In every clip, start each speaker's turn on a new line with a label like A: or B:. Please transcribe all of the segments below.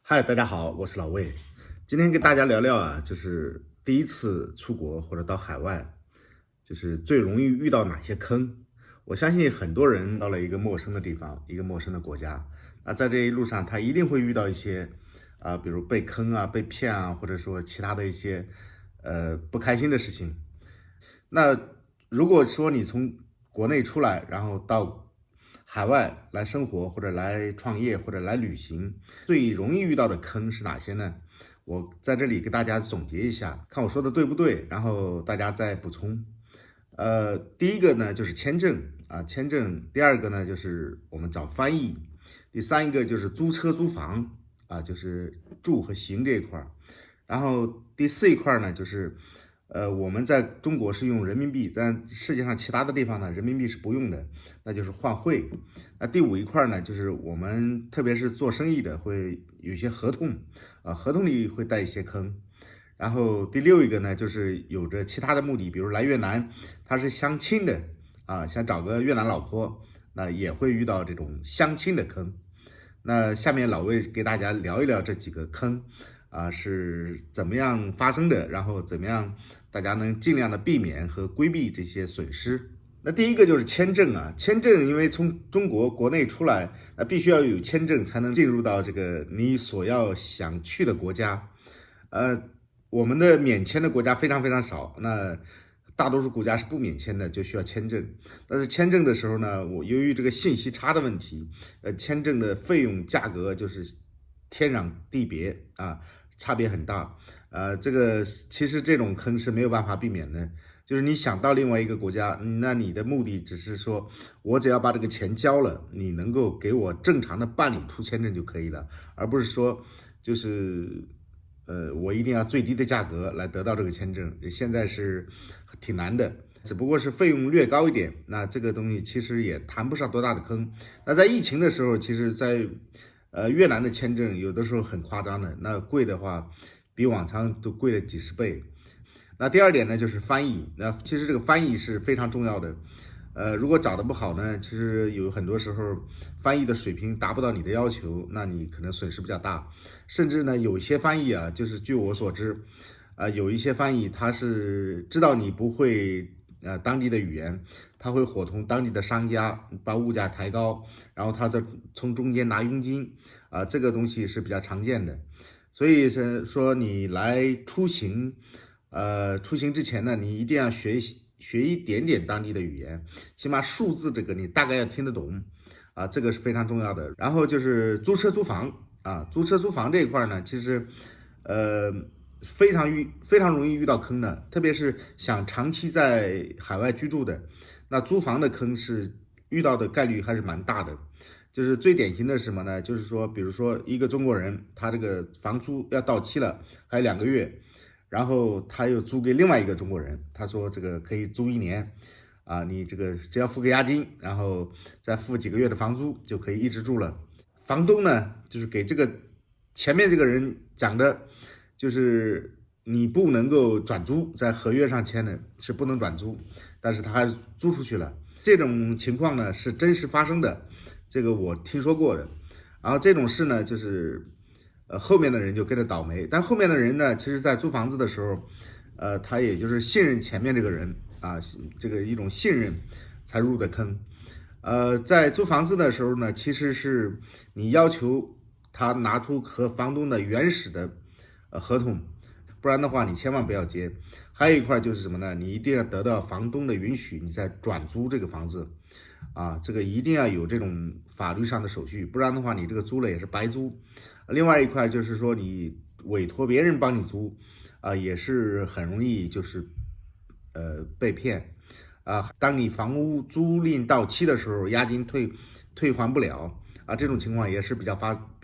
A: 嗨，大家好，我是老魏。今天跟大家聊聊啊，就是第一次出国或者到海外，就是最容易遇到哪些坑。我相信很多人到了一个陌生的地方，一个陌生的国家，那在这一路上，他一定会遇到一些比如被坑啊、被骗啊，或者说其他的一些不开心的事情。那如果说你从国内出来，然后到海外来生活，或者来创业，或者来旅行，最容易遇到的坑是哪些呢？我在这里给大家总结一下，看我说的对不对，然后大家再补充。第一个呢就是签证啊，签证；第二个呢就是我们找翻译；第三一个就是租车租房啊，就是住和行这一块儿。然后第四一块呢就是。我们在中国是用人民币，在世界上其他的地方呢，人民币是不用的，那就是换汇。那第五一块呢，就是我们特别是做生意的会有一些合同，合同里会带一些坑。然后第六一个呢，就是有着其他的目的，比如来越南，他是相亲的啊，想找个越南老婆，那也会遇到这种相亲的坑。那下面老魏给大家聊一聊这几个坑是怎么样发生的，然后怎么样大家能尽量的避免和规避这些损失。那第一个就是签证啊，签证因为从中国国内出来，那必须要有签证才能进入到这个你所要想去的国家。我们的免签的国家非常非常少，那大多数国家是不免签的，就需要签证。但是签证的时候呢，我由于这个信息差的问题，签证的费用价格就是天壤地别啊，差别很大。这个其实这种坑是没有办法避免的。就是你想到另外一个国家，那你的目的只是说，我只要把这个钱交了，你能够给我正常的办理出签证就可以了，而不是说就是我一定要最低的价格来得到这个签证，现在是挺难的，只不过是费用略高一点。那这个东西其实也谈不上多大的坑。那在疫情的时候，其实在越南的签证有的时候很夸张的，那贵的话比往常都贵了几十倍。那第二点呢，就是翻译。那其实这个翻译是非常重要的。如果找的不好呢，其实有很多时候翻译的水平达不到你的要求，那你可能损失比较大。甚至呢，有些翻译啊，就是据我所知，有一些翻译他是知道你不会当地的语言，他会伙同当地的商家把物价抬高，然后他再从中间拿佣金这个东西是比较常见的。所以是说你来出行。出行之前呢，你一定要学一点点当地的语言，起码数字这个你大概要听得懂这个是非常重要的。然后就是租车租房租车租房这一块呢，其实呃非常容易遇到坑的，特别是想长期在海外居住的，那租房的坑是遇到的概率还是蛮大的。就是最典型的是什么呢？就是说，比如说一个中国人，他这个房租要到期了，还有2个月。然后他又租给另外一个中国人，他说这个可以租1年你这个只要付个押金，然后再付几个月的房租就可以一直住了。房东呢，就是给这个前面这个人讲的，就是你不能够转租，在合约上签的是不能转租，但是他还是租出去了。这种情况呢是真实发生的，这个我听说过的。然后这种事呢，就是后面的人就跟着倒霉，但后面的人呢，其实在租房子的时候，他也就是信任前面这个人这个一种信任才入的坑。在租房子的时候呢，其实是你要求他拿出和房东的原始的合同，不然的话你千万不要接。还有一块就是什么呢？你一定要得到房东的允许，你再转租这个房子这个一定要有这种法律上的手续，不然的话你这个租了也是白租。另外一块就是说，你委托别人帮你租也是很容易就是被骗当你房屋租赁到期的时候，押金退还不了这种情况也是比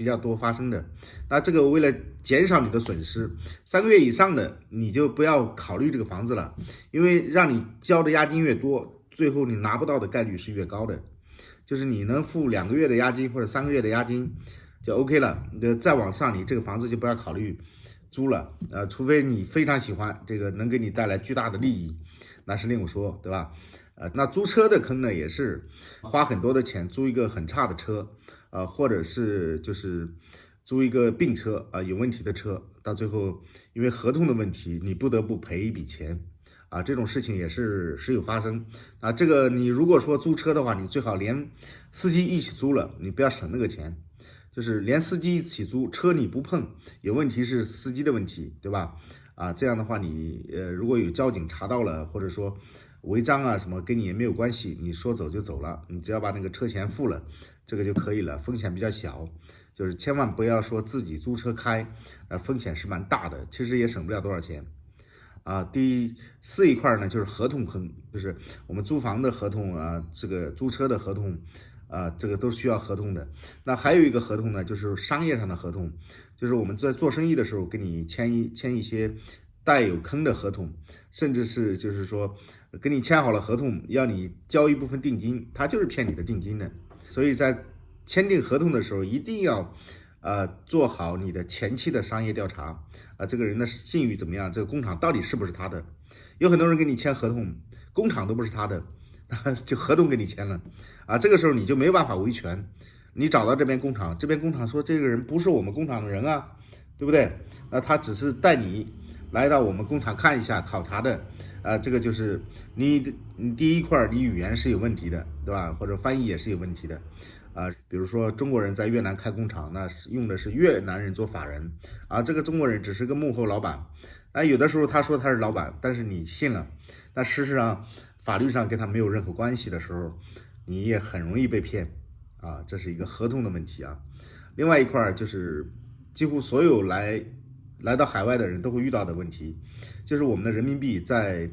A: 较多发生的。那这个为了减少你的损失，3个月以上的你就不要考虑这个房子了，因为让你交的押金越多，最后你拿不到的概率是越高的。就是你能付2个月的押金或者3个月的押金就 OK 了，再往上你这个房子就不要考虑租了除非你非常喜欢这个能给你带来巨大的利益，那是另有说，对吧？那租车的坑呢，也是花很多的钱租一个很差的车或者是就是租一个病车啊，有问题的车，到最后因为合同的问题，你不得不赔一笔钱啊，这种事情也是时有发生啊。这个你如果说租车的话，你最好连司机一起租了，你不要省那个钱，就是连司机一起租，车你不碰，有问题是司机的问题，对吧？啊，这样的话你如果有交警查到了，或者说违章啊什么，跟你也没有关系，你说走就走了，你只要把那个车钱付了，这个就可以了，风险比较小。就是千万不要说自己租车开，风险是蛮大的，其实也省不了多少钱。啊，第四一块呢，就是合同坑，就是我们租房的合同啊，这个租车的合同，啊，这个都需要合同的。那还有一个合同呢，就是商业上的合同，就是我们在做生意的时候跟你签一些带有坑的合同，甚至是就是说跟你签好了合同，要你交一部分定金，他就是骗你的定金的。所以在签订合同的时候，一定要做好你的前期的商业调查啊，这个人的信誉怎么样，这个工厂到底是不是他的？有很多人跟你签合同，工厂都不是他的，就合同给你签了啊，这个时候你就没有办法维权。你找到这边工厂，这边工厂说这个人不是我们工厂的人啊，对不对？那他只是带你来到我们工厂看一下考察的。这个就是你第一块，你语言是有问题的，对吧？或者翻译也是有问题的。比如说中国人在越南开工厂，那用的是越南人做法人啊，这个中国人只是个幕后老板啊，有的时候他说他是老板，但是你信了，但事实上法律上跟他没有任何关系的时候，你也很容易被骗啊，这是一个合同的问题啊。另外一块就是几乎所有来到海外的人都会遇到的问题，就是我们的人民币在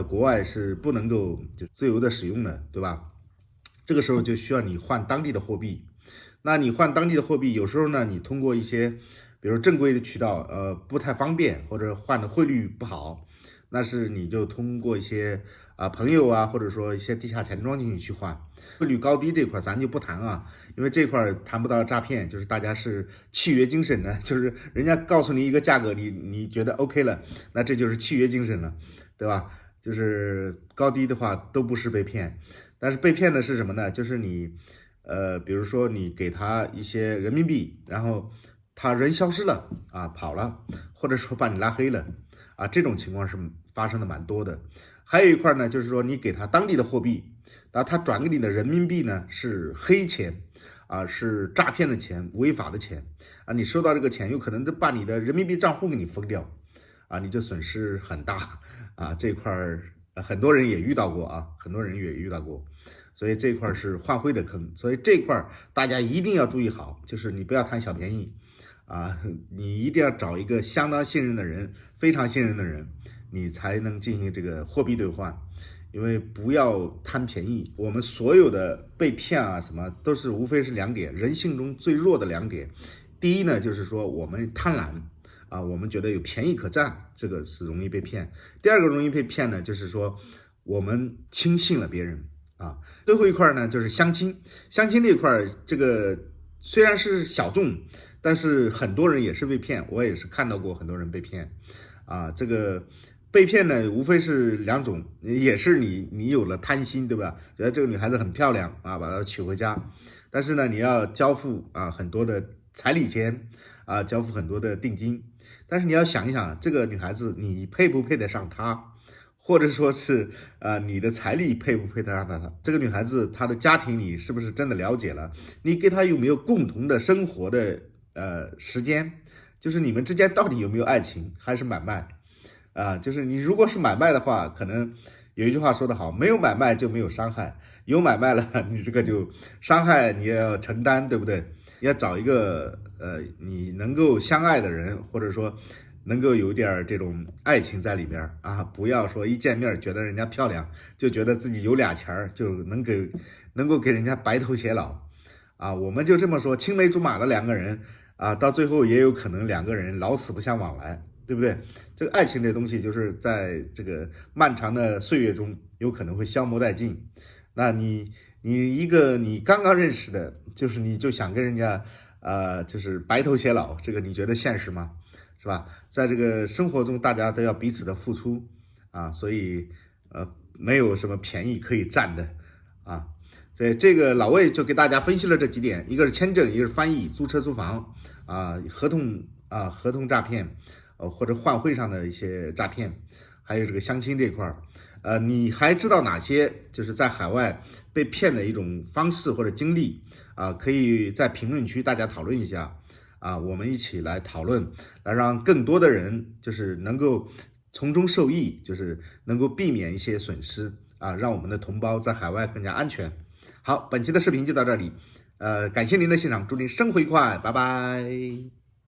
A: 国外是不能够就自由的使用的，对吧？这个时候就需要你换当地的货币。那你换当地的货币，有时候呢，你通过一些比如正规的渠道，不太方便，或者换的汇率不好，那是你就通过一些朋友啊，或者说一些地下钱庄进去换。汇率高低这块咱就不谈啊，因为这块谈不到诈骗，就是大家是契约精神的，就是人家告诉你一个价格，你觉得 OK 了，那这就是契约精神了，对吧？就是高低的话都不是被骗。但是被骗的是什么呢？就是你，比如说你给他一些人民币，然后他人消失了啊，跑了，或者说把你拉黑了啊，这种情况是发生的蛮多的。还有一块呢，就是说你给他当地的货币，然后他转给你的人民币呢是黑钱啊，是诈骗的钱，违法的钱啊，你收到这个钱，有可能就把你的人民币账户给你封掉啊，你就损失很大啊，这块很多人也遇到过啊，很多人也遇到过，所以这块是换汇的坑，所以这块大家一定要注意好，就是你不要贪小便宜啊，你一定要找一个相当信任的人，非常信任的人，你才能进行这个货币兑换，因为不要贪便宜。我们所有的被骗啊什么都是无非是两点，人性中最弱的两点。第一呢，就是说我们贪婪。我们觉得有便宜可占，这个是容易被骗。第二个容易被骗呢，就是说我们轻信了别人啊。最后一块呢，就是相亲。相亲这一块，这个虽然是小众，但是很多人也是被骗，我也是看到过很多人被骗啊。这个被骗呢，无非是两种，也是你有了贪心，对吧？觉得这个女孩子很漂亮啊，把她娶回家，但是呢，你要交付很多的彩礼钱啊，交付很多的定金。但是你要想一想，这个女孩子你配不配得上她，或者说是你的财力配不配得上她？这个女孩子她的家庭你是不是真的了解了？你跟她有没有共同的生活的时间？就是你们之间到底有没有爱情，还是买卖就是你如果是买卖的话，可能有一句话说得好，没有买卖就没有伤害，有买卖了你这个就伤害你也要承担，对不对？你要找一个你能够相爱的人，或者说能够有点这种爱情在里边不要说一见面觉得人家漂亮，就觉得自己有俩钱就能够给人家白头偕老我们就这么说，青梅竹马的两个人到最后也有可能两个人老死不相往来，对不对？这个爱情这东西就是在这个漫长的岁月中有可能会消磨殆尽。那你一个你刚刚认识的，就是你就想跟人家就是白头偕老，这个你觉得现实吗？是吧？在这个生活中，大家都要彼此的付出所以没有什么便宜可以占的所以这个老魏就给大家分析了这几点，一个是签证，一个是翻译，租车租房合同诈骗，或者换汇上的一些诈骗，还有这个相亲这块儿，你还知道哪些就是在海外被骗的一种方式或者经历可以在评论区大家讨论一下我们一起来讨论，来让更多的人就是能够从中受益，就是能够避免一些损失让我们的同胞在海外更加安全。好，本期的视频就到这里，感谢您的欣赏，祝您生活愉快，拜拜。